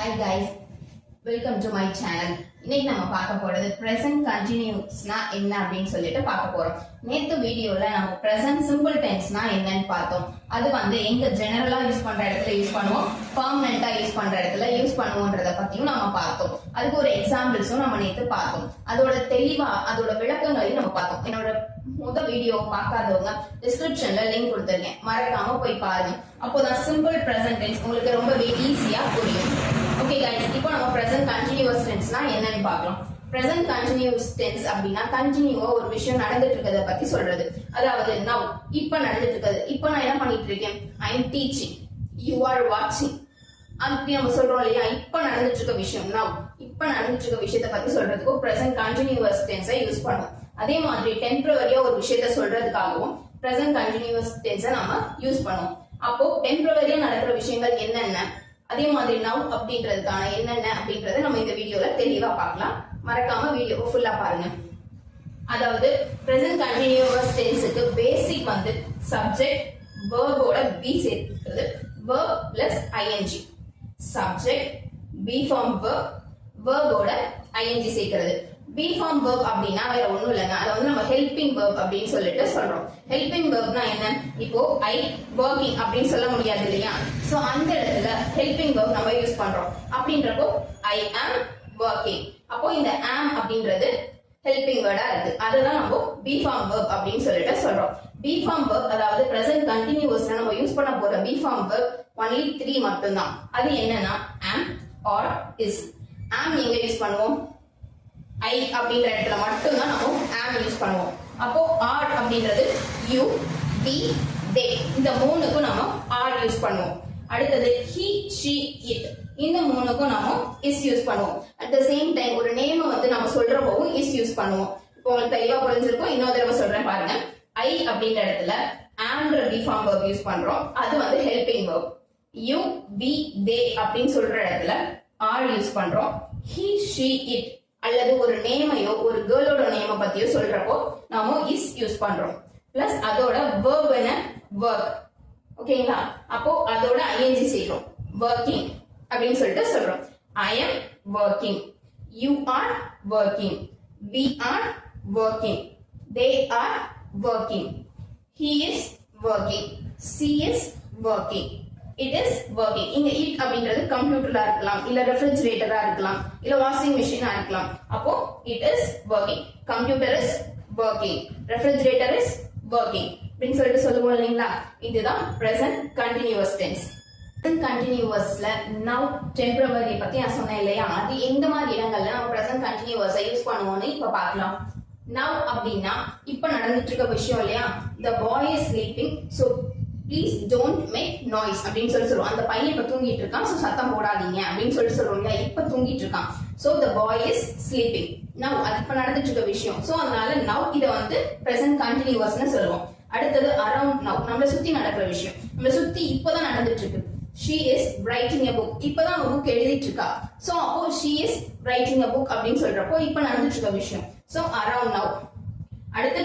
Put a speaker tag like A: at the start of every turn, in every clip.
A: Hi guys, welcome to my channel. இன்னைக்கு நம்ம பார்க்க போறது present continuousனா என்ன அப்படினு சொல்லிட்டு பார்க்க போறோம். நேத்து வீடியோல நம்ம present simple tenseனா என்னன்னு பார்த்தோம். அது எங்க ஜெனரலா யூஸ் பண்ற இடத்துல யூஸ் பண்ணுவோம், பெர்மனன்ட்டா யூஸ் பண்ற இடத்துல யூஸ் பண்ணுவோம்ன்றத பத்தியும் நம்ம பார்த்தோம். அதுக்கு ஒரு எக்ஸாம்பிள்ஸும் நம்ம நேத்து பார்த்தோம். அதோட தெளிவா அதோட விளக்கங்களையும் நம்ம பார்த்தோம். என்னோட முதல் வீடியோ பார்க்காதவங்க டிஸ்கிரிப்ஷன்ல லிங்க் கொடுத்திருக்கேன், மறக்காம போய் பாருங்க. அப்போதான் சிம்பிள் பிரசன்ட் டென்ஸ் உங்களுக்கு ரொம்பவே ஈஸியா புரியும். ஓகே गाइस, இப்போ நம்ம present continuous tenseனா என்னன்னு பார்க்கலாம். present continuous tense அப்படினா கண்டினியூவா ஒரு விஷயம் நடந்துட்டு இருக்கத பத்தி சொல்றது. அதாவது now இப்போ நடந்துட்டு இருக்குது. இப்போ நான் என்ன பண்ணிட்டு இருக்கேன்? I am teaching, you are watching. அப்படி நம்ம சொல்றோம் இல்லையா, இப்போ நடந்துட்டு இருக்க விஷயம் now, இப்போ நடந்துட்டு இருக்க விஷயத்தை பத்தி சொல்றதுக்கு present continuous tense யூஸ் பண்ணுவோம். அதே மாதிரி டெம்பரரியா ஒரு விஷயத்தை சொல்றதுக்காகவும் present continuous tense நாம யூஸ் பண்ணுவோம். அப்போ டெம்பரரியா நடக்கிற விஷயங்கள் என்னென்ன, அதே மாதிரி now அப்படின்றதுக்கான என்னென்ன அப்படின்றத நம்ம இந்த வீடியோல தெளிவா பார்க்கலாம். மறக்காம வீடியோ ஃபுல்லா பாருங்க. அதாவது present continuous tenseக்கு பேசிக் subject verb ஓட be சேர்க்கிறது, verb plus ing. subject be form verb ஓட ing சேர்க்கிறது. be form verb அப்படினா வேற ஒண்ணும் இல்லங்க, அது நம்ம helping verb அப்படினு சொல்லிட்டு சொல்றோம். helping verbனா என்ன? இப்போ I working அப்படினு சொல்ல முடியாது இல்லையா, சோ அந்த இடத்துல helping verb நம்ம யூஸ் பண்றோம். அப்படின்றப்போ I am working. அப்போ இந்த am அப்படின்றது helping word இருக்கு, அதுதான் நம்ம be form verb அப்படினு சொல்லிட்டு சொல்றோம். be form verb அதாவது present continuousல நம்ம யூஸ் பண்ண போற be form verb only 3 மட்டும் தான். அது என்னன்னா am or is. am எங்க யூஸ் பண்ணுவோம்? I அப்படின்ற இடத்துல மட்டும் தான் நம்ம am யூஸ் பண்ணுவோம். அப்போ are அப்படின்றது you, we, they, இந்த மூணுக்கும் நம்ம are யூஸ் பண்ணுவோம். அடுத்தது he, she, it, இந்த மூணுக்கும் நம்ம is யூஸ் பண்ணுவோம். at the same time ஒரு நேம் நம்ம சொல்றப்பவும் is யூஸ் பண்ணுவோம். இப்போ உங்களுக்கு தெளிவா புரிஞ்சிருக்கும், இன்னொரு தடவை சொல்றேன் பாருங்க. I அப்படின்ற இடத்துல amன்ற be form verb யூஸ் பண்றோம், அது helping verb. you, we, they அப்படின்னு சொல்ற இடத்துல are யூஸ் பண்றோம். he, she, it அல்லது ஒரு நேமையோ ஒரு கேர்ளோட நேம பத்தியோ சொல்றப்போ நாம is யூஸ் பண்றோம். பிளஸ் அதோட verb என்ன? work. ஓகேங்களா? அப்போ அதோட ing சேர்க்கிறோம், working அப்படின்னு சொல்லிட்டு சொல்றோம். I am working, you are working, we are working, they are working, he is working, she is working, it is working. இங்க it அப்படின்றது கம்ப்யூட்டரா இருக்கலாம், இல்ல ரெஃப்ரிஜரேட்டரா இருக்கலாம், இல்ல வாஷிங் மெஷினா இருக்கலாம். அப்போ it is working, computer is working, refrigerator is working அப்படின்னு சொல்லிட்டு சொல்லுவோம் இல்லைங்களா. இதுதான் present continuous tense. present continuousல now temporary பத்தி நான் சொன்னேன் இல்லையா, அது எந்த மாதிரி இடங்கள்ல நம்ம present continuous யூஸ் பண்ணுவோம்னு இப்ப பார்க்கலாம். now அப்படின்னா இப்ப நடந்துட்டு இருக்க விஷயம் இல்லையா, the boy is sleeping, so please don't make noise அப்படின்னு சொல்லுவோம். அந்த பையன் இப்ப தூங்கிட்டு இருக்கான், சோ சத்தம் போடாதீங்க அப்படின்னு சொல்லுவோம். இப்ப தூங்கிட்டு இருக்கான், so the boy is sleeping. now அது இப்ப நடந்துட்டு இருக்க விஷயம், சோ அதனால now இத present continuous னு சொல்லுவோம். அடுத்தது around now, நம்மள சுத்தி நடக்கிற விஷயம், நம்மள சுத்தி இப்பதான் நடந்துட்டு இருக்கு. she is writing a book, இப்பதான் ஒரு புக் எழுதிட்டு இருக்கா, சோ அப்போ she is writing a book அப்படின்னு சொல்றப்போ இப்ப நடந்துட்டு இருக்க விஷயம், சோ around now. அடுத்து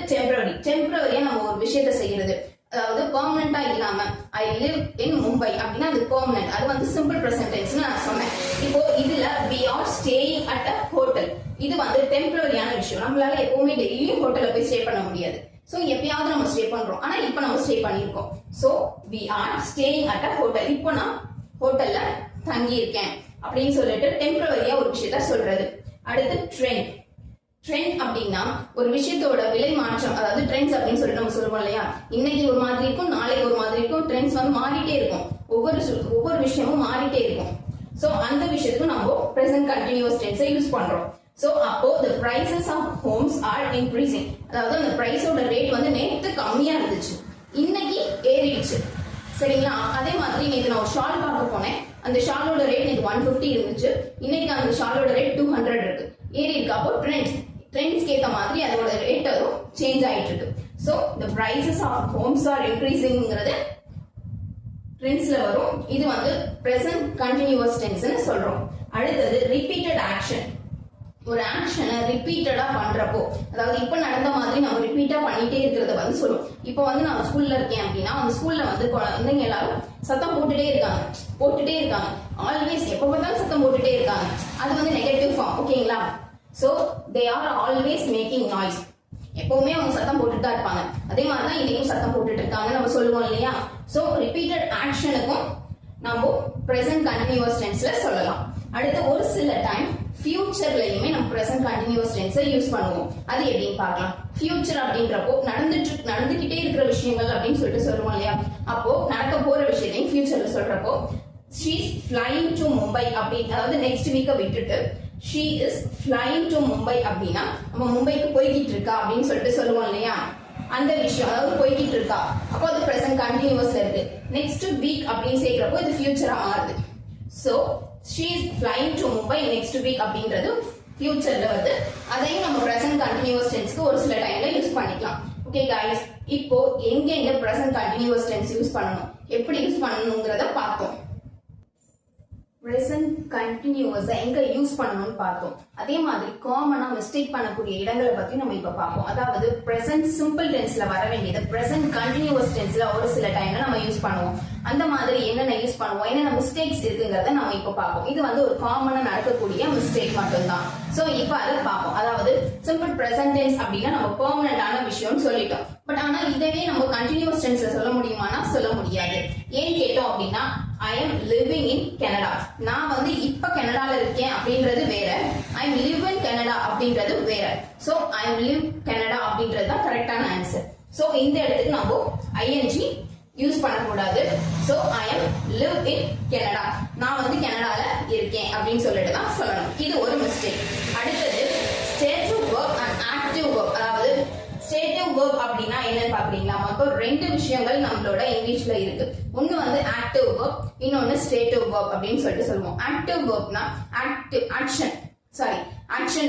A: டெம்பரரியா நம்ம ஒரு விஷயத்தை செய்யறது, அதாவது பெர்மனன்ட்டா இல்லாம I live in Mumbai அப்படினா அது பெர்மனன்ட், அது சிம்பிள் பிரசன்ட் டென்ஸ் நான் சொன்னேன். இப்போ இதுல we are staying at a hotel, இது டெம்பரரியான விஷயம். நம்மளால எப்பவுமே டெய்லியும் ஹோட்டல்ல போய் ஸ்டே பண்ண முடியாது, சோ எப்பயாவது நம்ம ஸ்டே பண்றோம், ஆனா இப்போ நம்ம ஸ்டே பண்ணிருக்கோம். So we are staying at a hotel, இப்போ நான் ஹோட்டல்ல தங்கி இருக்கேன் அப்படின்னு சொல்லிட்டு டெம்பரரியா ஒரு விஷயத்த சொல்றது. அடுத்து ட்ரெண்ட் அப்படின்னா ஒரு விஷயத்தோட விலை மாற்றம், அதாவது ட்ரெண்ட்ஸ் அப்படின்னு சொல்லிட்டு நம்ம சொல்லுவோம் இல்லையா. இன்னைக்கு ஒரு மாதிரி இருக்கும், நாளைக்கு ஒரு மாதிரி இருக்கும், ட்ரெண்ட்ஸ் மாறிட்டே இருக்கும், ஒவ்வொரு விஷயமும் மாறிட்டே இருக்கும். சோ அந்த விஷயத்துக்கு நம்ம present continuous tense யூஸ் பண்றோம். சோ அப்போ the prices of homes are increasing, அதாவது அந்த பிரைஸோட ரேட் நேத்து கம்மியா இருந்துச்சு, இன்னைக்கு ஏறிடுச்சு. சரிங்களா? அதே மாதிரி நேத்து நான் ஒரு ஷால் பார்க்க போனேன், அந்த ஷாலோட ரேட் நேத்து 150 இருந்துச்சு, இன்னைக்கு அந்த ஷாலோட ரேட் 200 இருக்கு, ஏறி இருக்கு. அப்போ ட்ரெண்ட்ஸ்க்கு ஏத்த மாதிரி அதோட ரேட்டும் சேஞ்ச் ஆயிட்டு இருக்கு. So the prices of homes are increasingங்கிறது ட்ரெண்ட்ஸ்ல வரும். இது present continuous tense னு சொல்றோம். அடுத்தது repeated action. ஒரு ஆக்ஷனை ரிப்பீட்டடா பண்றப்போ, அதாவது இப்ப நடந்த மாதிரி நம்ம ரிப்பீட்டா பண்ணிட்டே இருக்கிறத வந்து சொல்லும். இப்போ வந்து நான் ஸ்கூல்ல இருக்கேன் அப்படின்னா அந்த ஸ்கூல்ல வந்து குழந்தைங்க எல்லாரும் சத்தம் போட்டுட்டே இருக்காங்க. ஆல்வேஸ் எப்ப பார்த்தாலும் சத்தம் போட்டுட்டே இருக்காங்க. அது வந்து நெகட்டிவ் ஃபார்ம். ஓகேங்களா? So they are always making noise. எப்பவுமே அவங்க சத்தம் போட்டுட்டு தான் இருப்பாங்க. அதே மாதிரி தான் இன்னைக்கும் சத்தம் போட்டுட்டு இருக்காங்க நம்ம சொல்லுவோம் இல்லையா? சோ ரிப்பீட்டட் ஆக்ஷனுக்கும் நம்ம பிரசன்ட் கண்டினியூஸ் டென்ஸ்ல சொல்லலாம். அடுத்து ஒரு சில டைம் ஃபியூச்சர்லயுமே நம்ம பிரசன்ட் கண்டினியூஸ் டென்ஸை யூஸ் பண்ணுவோம். அது எப்படின்னு பார்க்கலாம். ஃபியூச்சர் அப்படின்றப்போ நடந்துகிட்டே இருக்கிற விஷயங்கள் அப்படின்னு சொல்லிட்டு சொல்லுவோம் இல்லையா? அப்போ நடக்க போற விஷயத்தையும் ஃபியூச்சர்ல சொல்றப்போ she is flying to Mumbai அப்படி, அதாவது நெக்ஸ்ட் வீக்கை விட்டுட்டு she is flying to Mumbai அப்படின்னா நம்ம மும்பைக்கு போய்கிட்டு இருக்கா அப்படின்னு சொல்லிட்டு சொல்லுவோம் இல்லையா? அந்த விஷயம், அதாவது போய்கிட்டு இருக்கா, அப்போ அது பிரசன்ட் கண்டினியூஸ்ல இருக்கு. நெக்ஸ்ட் வீக் அப்படின்னு சேர்க்கிறப்போ இது ஃபியூச்சரா மாறுது. So she is flying to Mumbai next week அப்படின்றது ஃபியூச்சர்ல வருது. அதையும் நம்ம பிரசன்ட் கண்டினியூஸ் டென்ஸ்க்கு ஒரு சில டைம்ல யூஸ் பண்ணிக்கலாம். ஓகே गाइस, இப்போ எங்க பிரசன்ட் கண்டினியூஸ் டென்ஸ் யூஸ் பண்ணணும், எப்படி யூஸ் பண்ணணும்ங்கறத பார்த்தோம். பிரசன்ட் கண்டினியூஸ் எங்க யூஸ் பண்ணணும்னு பார்த்தோம். அதே மாதிரி காமனா மிஸ்டேக் பண்ணக்கூடிய இடங்களை பத்தி நம்ம இப்ப பார்ப்போம். அதாவது பிரசன்ட் சிம்பிள் டென்ஸ்ல வர வேண்டியது பிரசன்ட் கண்டினியூஸ் டென்ஸ்ல ஒரு சில டைம்ல நம்ம யூஸ் பண்ணுவோம். அந்த மாதிரி என்னென்ன யூஸ் பண்ணுவோம், என்னென்ன மிஸ்டேக்ஸ் இருக்குங்கிறத நம்ம இப்ப பார்ப்போம். இது வந்து ஒரு காமனா நடக்கக்கூடிய மிஸ்டேக் மட்டும்தான். சோ இப்ப அதை பார்ப்போம். அதாவது சிம்பிள் பிரசன்ட் டென்ஸ் அப்படின்னா நம்ம பெர்மனன்டான விஷயம்னு சொல்லிட்டோம். பட் ஆனா இதவே நம்ம கண்டினியூஸ் டென்ஸ்ல சொல்ல முடியுமானா சொல்ல முடியாது. ஏன் கேட்டோம் அப்படின்னா I am living in Canada. நான் வந்து இப்ப கனடால இருக்கேன் அப்படின்றது வேற, I live in Canada அப்படின்றது வேற. So I live Canada அப்படின்றது தான் கரெக்டான ஆன்சர். So இந்த இடத்துக்கு நம்ம ing யூஸ் பண்ணக்கூடாது. So I am live in Canada. நான் வந்து கனடால இருக்கேன் அப்படின்னு சொல்லிட்டு தான் சொல்லணும். இது ஒரு மிஸ்டேக். அடுத்தது stative verb and active verb. அதாவது ஸ்டேட்டிவ் வெர்ப் அப்படின்னா என்னன்னு பாக்குறீங்களா? மொத்தம் ரெண்டு விஷயங்கள் நம்மளோட இங்கிலீஷ்ல இருக்கு. ஒன்னு வந்து ஆக்டிவ் வெர்ப், இன்னொன்னு ஸ்டேட்டிவ் வெர்ப் அப்படின்னு சொல்லிட்டு சொல்லுவோம். ஆக்டிவ் வெர்ப்னா ஆக்ஷன்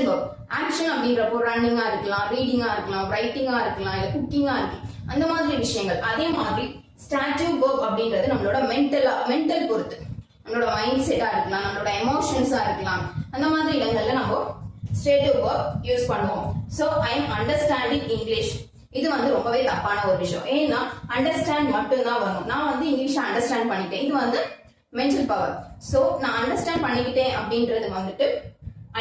A: வெர்ப். ஆக்ஷன் அப்படின்றப்போ ரன்னிங்கா இருக்கலாம், ரீடிங்கா இருக்கலாம், ரைட்டிங்கா இருக்கலாம், இல்ல குக்கிங்கா இருக்கலாம், அந்த மாதிரி விஷயங்கள். அதே மாதிரி ஸ்டாட்டிவ் வெர்ப் அப்படின்றது நம்மளோட மென்டல் பொறுத்து, நம்மளோட மைண்ட் செட்டா இருக்கலாம், நம்மளோட எமோஷன்ஸா இருக்கலாம், அந்த மாதிரி இடங்கள்ல நம்ம ஸ்டேட்டிவ் வெர்ப் யூஸ் பண்ணுவோம். So I am understanding English. இது வந்து ரொம்பவே தப்பான ஒரு விஷயம். ஏன்னா அண்டர்ஸ்டாண்ட் மட்டும் தான் வரும். நான் வந்து இங்கிலீஷ் அண்டர்ஸ்டாண்ட் பண்ணிட்டேன், இது வந்து மென்டல் பவர். சோ நான் அண்டர்ஸ்டாண்ட் பண்ணிக்கிட்டேன் அப்படின்றது வந்துட்டு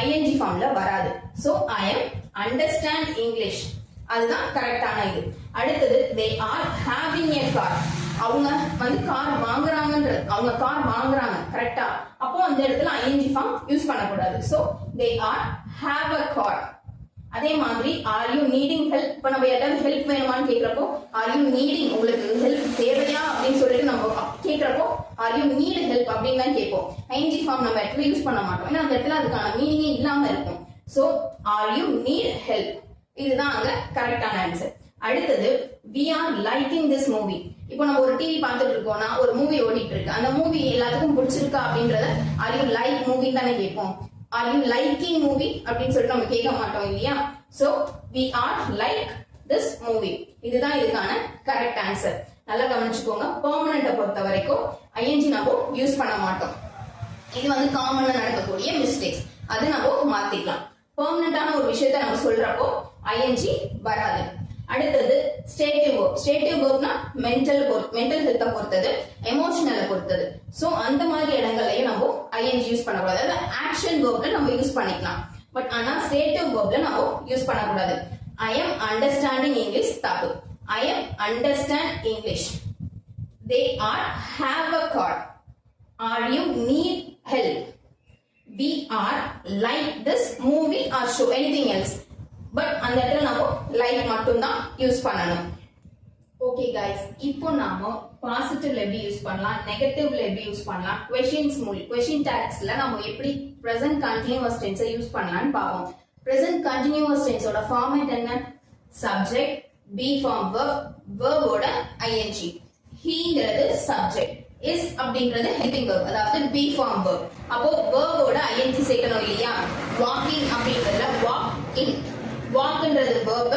A: ing ஃபார்ம்ல வராது. So I am understand English, அதுதான் கரெக்டான இது. அடுத்தது they are having a car. அவங்க வந்து கார் வாங்குறாங்கன்றது, அவங்க கார் வாங்குறாங்க கரெக்டா, அப்போ அந்த இடத்துல ing ஃபார்ம் யூஸ் பண்ணக்கூடாது. So they are have a car. அதே மாதிரி are you needing help? இப்ப நம்ம யாராவது ஹெல்ப் வேணுமான்னு கேக்குறப்போ are you needing, உங்களுக்கு ஹெல்ப் தேவையா அப்படின்னு சொல்லிட்டு நம்ம கேக்குறப்போ are you need help அப்படின்னு தான் கேட்போம். ing ஃபார்ம் நம்ம இடத்துல யூஸ் பண்ண மாட்டோம், ஏன்னா அந்த இடத்துல அதுக்கான மீனிங்கே இல்லாம இருக்கும். So are you need help, இதுதான் அங்க கரெக்டான ஆன்சர். அடுத்தது we are liking this movie. இப்போ நம்ம ஒரு டிவி பார்த்துட்டு இருக்கோம்னா ஒரு மூவி ஓடிட்டு இருக்கு, அந்த மூவி எல்லாத்துக்கும் பிடிச்சிருக்கா அப்படின்றத are you like movie தானே கேட்போம். are you liking movie அப்படின்னு சொல்லிட்டு நம்ம கேட்க மாட்டோம் இல்லையா? so we are like this movie, இதுதான் இதுக்கான கரெக்ட் ஆன்சர். நல்லா கவனிச்சுக்கோங்க. பெர்மனன்ட்ட பொறுத்த வரைக்கும் ing நம்ம யூஸ் பண்ண மாட்டோம். இது வந்து காமனா நடக்கக்கூடிய மிஸ்டேக்ஸ், அது நம்ம மாத்திக்கலாம். பெர்மனன்ட்டான ஒரு விஷயத்தை நம்ம சொல்றப்போ ing வராது. அடுத்தது ஸ்டேட்டிவ் வெர்ப். ஸ்டேட்டிவ் வெர்ப்னா மென்டல் ஹெல்த்தை பொறுத்தது, எமோஷனலை பொறுத்தது. சோ அந்த மாதிரி இடங்கள்லயும் நம்ம ing யூஸ் பண்ணக்கூடாது. அதாவது ஆக்ஷன் வெர்ப்ல நம்ம யூஸ் பண்ணிக்கலாம், பட் ஆனா ஸ்டேட்டிவ் வெர்ப்ல நம்ம யூஸ் பண்ணக்கூடாது. I am understanding English தப்பு. I am understand English. They are have a car. Are you need help? We are like this movie or show, anything else. But அந்த இடத்துல நம்ம like மட்டும் தான் யூஸ் பண்ணணும். ஓகே गाइस, இப்போ நாம பாசிட்டிவ்ல எப்படி யூஸ் பண்ணலாம், நெகட்டிவ்ல எப்படி யூஸ் பண்ணலாம், क्वेश्चन டாக்ஸ்ல நம்ம எப்படி பிரசன்ட் கண்டினியூஸ் டென்ஸை யூஸ் பண்ணலாம்னு பாப்போம். பிரசன்ட் கண்டினியூஸ் டென்ஸோட ஃபார்மேட் என்ன? சப்ஜெக்ட், பி ஃபார்ம் வெர்ப், வெர்போட ing, ஹீங்கிறது சப்ஜெக்ட், இஸ் அப்படிங்கிறது ஹெல்பிங் வெர்ப், அதாவது பி ஃபார்ம் வெர்ப். அப்போ வெர்போட ing சேர்க்கணும் இல்லையா? வாக்கிங் அப்படிங்கிறதுல வாக் இன், வாக்ன்றது வெர்ப்,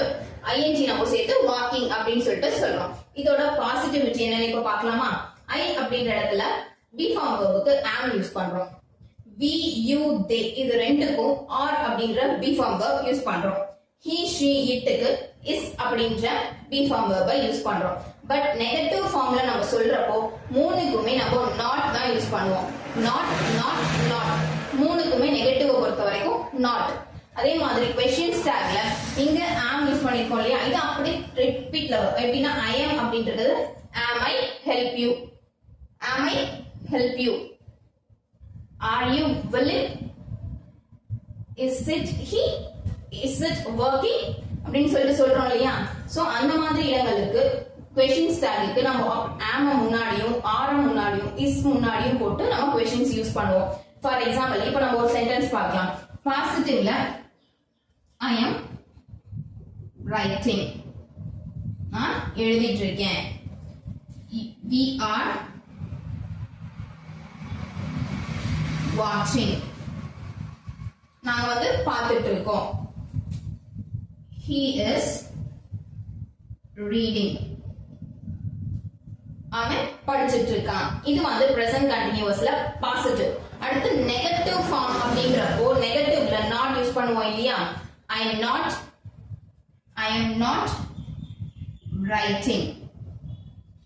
A: ing நம்ம சேர்த்து வாக்கிங் அப்படின்னு சொல்லிட்டு சொல்றோம். இதோட பாசிட்டிவிட்டி என்னன்னு இப்ப பார்க்கலாமா? I அப்படின்ற இடத்துல பி ஃபார்ம் வெர்புக்கு am யூஸ் பண்றோம். we, you, they இது ரெண்டுக்கும் are அப்படின்ற be form verb யூஸ் பண்றோம். he, she, itக்கு is அப்படின்ற be form verb யூஸ் பண்றோம். பட் நெகட்டிவ் ஃபார்ம்ல நம்ம சொல்றப்போ மூணுக்குமே நம்ம not தான் யூஸ் பண்ணுவோம். not, not, not மூணுக்குமே நெகட்டிவ் பொறுத்த வரைக்கும் not. அதே மாதிரி questions tagல இங்க am யூஸ் பண்ணிருக்கோம் இல்லையா, இது அப்படி ரிப்பீட்ல வரும். எப்படின்னா I am அப்படின்றது am I help you, am I help you, are you willing, is it he, is it working அப்படின்னு சொல்லிட்டு சொல்றோம் இல்லையா. சோ அந்த மாதிரி இடங்களுக்கு questions tagக்கு நம்ம am முன்னாடியும் are முன்னாடியும் is முன்னாடியும் போட்டு நம்ம questions யூஸ் பண்ணுவோம். ஃபார் எக்ஸாம்பிள் இப்போ நம்ம ஒரு சென்டென்ஸ் பார்க்கலாம். பாசிட்டிவ்ல I am writing, நான் எழுதிட்டு இருக்கேன். we are watching, நாங்க வந்து பார்த்துட்டு இருக்கோம். he is reading, அவன் படிச்சிட்டு இருக்கான். இது வந்து present continuousல பாசிட்டிவ். அடுத்து நெகட்டிவ் ஃபார்ம் அப்படிங்கறப்போ நெகட்டிவ்ல not யூஸ் பண்ணுவோம் இல்லையா. I am not writing,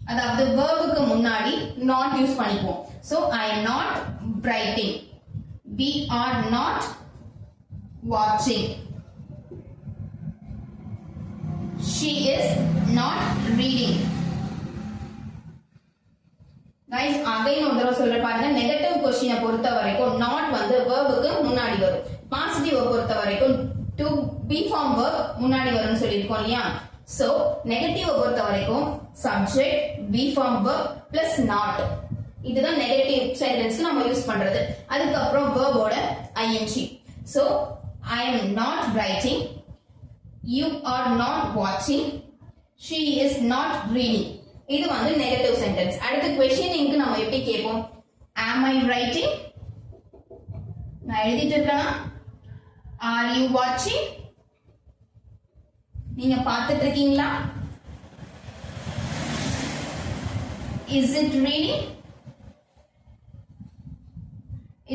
A: அதாவது verb-க்கு முன்னாடி not யூஸ் பண்ணிக்குவோம். So I am not writing, we are not watching, she is not reading. guys again ஒரு தடவை சொல்ற பாருங்க. நெகட்டிவ் क्वेश्चन பொறுத்த வரைக்கும் not வந்து verb-க்கு முன்னாடி வரும். பாசிட்டிவ் பொறுத்த வரைக்கும் to be form verb முன்னாடி வரும்னு சொல்லிருக்கோம் இல்லையா. சோ நெகட்டிவ் பொறுத்த வரைக்கும் subject be form verb plus not, இதுதான் நெகட்டிவ் சென்டென்ஸ்க்கு நம்ம யூஸ் பண்றது. அதுக்கு அப்புறம் verb ஓட ing. So I am not writing, you are not watching, she is not reading. இது வந்து நெகட்டிவ் சென்டென்ஸ். அடுத்து क्वेश्चनिங்க்கு நம்ம எப்படி கேட்போம்? am I writing, நான் எழுதிட்டு இருக்கேனா? are you watching, நீங்க பார்த்துட்டு இருக்கீங்களா? is it reading,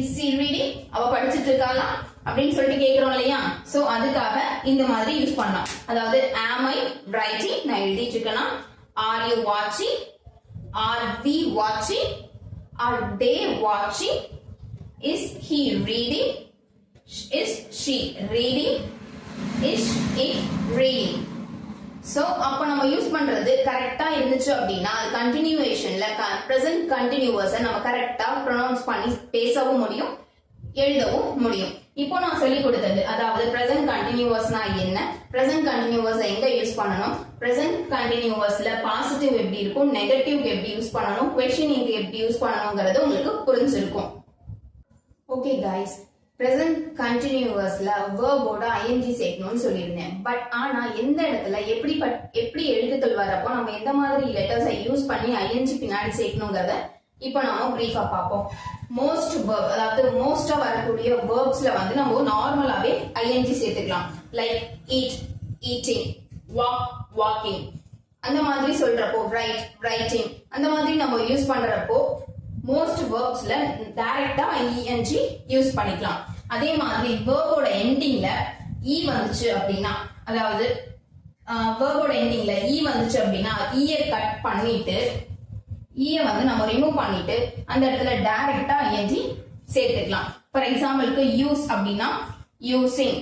A: is he reading, அவ படிச்சிட்டு இருக்காளா அப்படின்னு சொல்லிட்டு கேக்குறோம் இல்லையா. சோ அதுக்காக இந்த மாதிரி யூஸ் பண்ணலாம். அதாவது am I writing, நான் எழுதிட்டு இருக்கேனா? are you watching, are we watching, are they watching, is he reading, is she reading, is it reading. So அப்ப நம்ம யூஸ் பண்றது கரெக்ட்டா இருந்துச்சு அப்படின்னா அது கண்டினியூவேஷன்ல present continuous நம்ம கரெக்ட்டா ப்ரொனவுன்ஸ் பண்ணி பேசவும் முடியும், எழுதவும் முடியும். இப்போ நான் சொல்லி கொடுத்தது அதாவது present continuousனா என்ன, present continuous எங்க யூஸ் பண்ணனும், present continuousல பாசிட்டிவ் எப்படி இருக்கும், நெகட்டிவ்க்கு எப்படி யூஸ் பண்ணனும், questioningக்கு எப்படி யூஸ் பண்ணனும்ங்கறது உங்களுக்கு புரிஞ்சிருக்கும். ஓகே गाइस, present continuousல verb ஓட ing சேர்க்கணும்னு சொல்லிருந்தேன். பட் ஆனா எந்த இடத்துல எப்படி எழுத்துக்கள் வரப்போ நம்ம எந்த மாதிரி லெட்டர்ஸை யூஸ் பண்ணி ing பின்னாடி சேர்க்கணும்ங்கறத இப்போ நாம பிரீஃபா பாப்போம். மோஸ்ட் verb அதாவது மோஸ்டா வரக்கூடிய verbsல வந்து நம்ம நார்மலாவே ing சேர்த்துக்கலாம். Like eat, eating, walk, walking. அந்த மாதிரி சொல்றப்போ write, writing அந்த மாதிரி நம்ம யூஸ் பண்றப்போ most verbsல டைரக்டா ing யூஸ் பண்ணிக்கலாம். அதே மாதிரி verb ஓட எண்டிங்ல e வந்துச்சு அப்படின்னா அதாவது verb ஓட எண்டிங்ல e வந்துச்சு அப்படின்னா e கட் பண்ணிட்டு e வந்து நம்ம ரிமூவ் பண்ணிட்டு அந்த இடத்துல டைரக்டா ing சேர்த்துக்கலாம். ஃபார் எக்ஸாம்பிளுக்கு யூஸ் அப்படின்னா யூசிங்,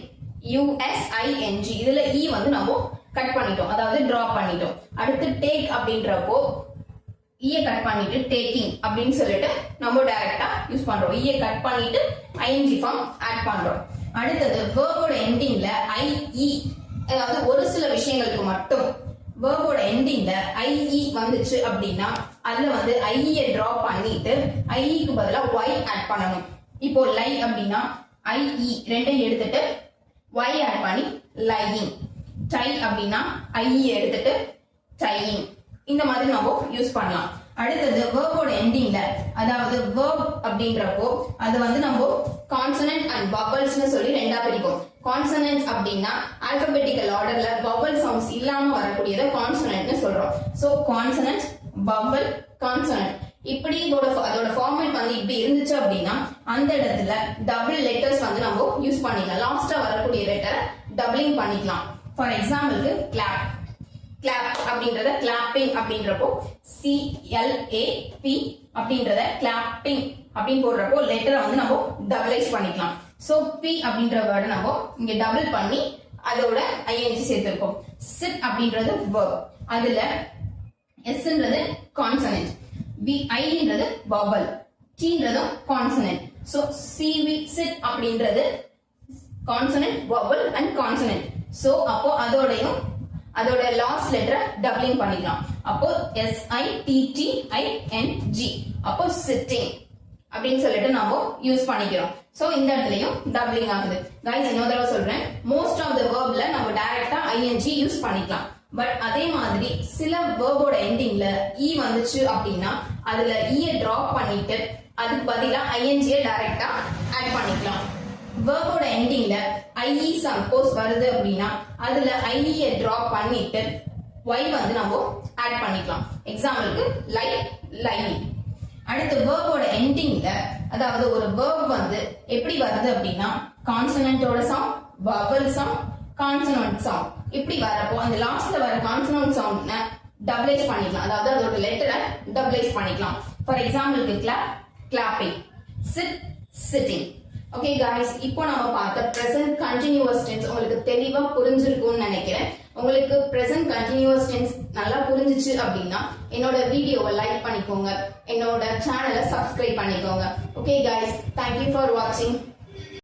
A: using, இதுல e வந்து நம்ம கட் பண்ணிட்டோம், அதாவது டிராப் பண்ணிட்டோம். அடுத்து டேக் அப்படின்றப்போ e கட் பண்ணிட்டு டேக்கிங் அப்படின்னு சொல்லிட்டு நம்ம டைரக்டா யூஸ் பண்றோம். e கட் பண்ணிட்டு ing ஃபார்ம் ஆட் பண்றோம். அடுத்தது verb ஓட எண்டிங்ல ie, அதாவது ஒரு சில விஷயங்களுக்கு மட்டும் verb ஓட எண்டிங்ல ie வந்துச்சு அப்படின்னா அதுல வந்து ie டிராப் பண்ணிட்டு ie க்கு பதிலா y ஆட் பண்ணணும். இப்போ லை அப்படின்னா ie ரெண்டையும் எடுத்துட்டு y ஆட் பண்ணி lying. டை அப்படின்னா ie எடுத்துட்டு tying. இந்த மாதிரி நம்ம யூஸ் பண்ணலாம். அடுத்தது verb ஓட எண்டிங்ல அதாவது verb அப்படின்றப்போ அது வந்து நம்ம கான்சனன்ட் அண்ட் வவல்ஸ்னு சொல்லி ரெண்டா பிரிப்போம். கான்சனன்ட்ஸ் அப்படின்னா ஆல்பபெட்டிக்கல் ஆர்டர்ல வவல் சவுண்ட்ஸ் இல்லாம வரக்கூடியதை கான்சனன்ட்னு சொல்றோம். சோ கான்சனன்ட், வவல், கான்சனன்ட் இப்படி அதோட ஃபார்மேட் வந்து இப்படி இருந்துச்சு அப்படின்னா அந்த இடத்துல டபுள் லெட்டர்ஸ் வந்து நம்ம யூஸ் பண்ணிக்கலாம். லாஸ்டா வரக்கூடிய லெட்டரை டபுளிங் பண்ணிக்கலாம். ஃபார் எக்ஸாம்பிளுக்கு கிளாப், கிளாப் அப்படின்றத கிளாப்பிங் அப்படின்றப்போ CLAP அப்படின்றத கிளாப்பிங் அப்படின்னு போடுறப்போ லெட்டரை வந்து நம்ம டபுளைஸ் பண்ணிக்கலாம். சோ P அப்படின்ற வேர்டை நம்ம இங்க டபுள் பண்ணி அதோட ING சேர்த்திருக்கோம். sit அப்படின்றது verb, அதுல Sன்றது கான்சனன்ட், INறது vowel, Tன்றதும் கான்சனன்ட். சோ CV sit அப்படின்றது consonant, vowel and consonant. So அப்போ அதோட லாஸ்ட் லெட்டரை டபுளிங் பண்ணிக்கலாம். அப்போ SITTING, அப்போ sitting அப்படின்னு சொல்லிட்டு நாம யூஸ் பண்ணிக்கிறோம். சோ இந்த இடத்துலயும் டபுளிங் ஆகுது. गाइस இன்னொரு தடவை சொல்றேன், மோஸ்ட் ஆஃப் த வெர்ப்ல நம்ம டைரக்டா ING யூஸ் பண்ணிக்கலாம். பட் அதே மாதிரி சில வெர்போட எண்டிங்ல வந்துச்சு அப்படின்னா அதுல டிராப் பண்ணிட்டு அதுக்கு பதிலா ING டைரக்டா ஆட் பண்ணிக்கலாம். வெர்போட எண்டிங்ல IE சப்போஸ் வருது அப்படின்னா அதுல IE டிராப் பண்ணிட்டு வந்து நம்ம ஆட் பண்ணிக்கலாம். எக்ஸாம்பிளுக்கு லைக், லைனிங். அடுத்து வெர்போட எண்டிங்ல, அதாவது ஒரு வெர்ப் வந்து எப்படி வருது அப்படின்னா கான்சனன்ட்டோட sound, vowel sound, consonant sound இப்படி வரப்போ அந்த லாஸ்ட்ல வர கான்சனன்ட் சவுண்ட்ன டபுளைஸ் பண்ணிக்கலாம். அதாவது அதோட லெட்டரை டபுளைஸ் பண்ணிக்கலாம். ஃபார் எக்ஸாம்பிளுக்கு clap, clapping, sit, sitting. Okay guys, இப்போ நம்ம பார்த்த present continuous tense உங்களுக்கு தெளிவா புரிஞ்சிருக்கும்னு நினைக்கிறேன். உங்களுக்கு present continuous tense நல்லா புரிஞ்சிச்சு அப்படின்னா என்னோட வீடியோவை லைக் பண்ணிக்கோங்க, என்னோட சேனலை சப்ஸ்கிரைப் பண்ணிக்கோங்க. Okay guys, thank you for watching.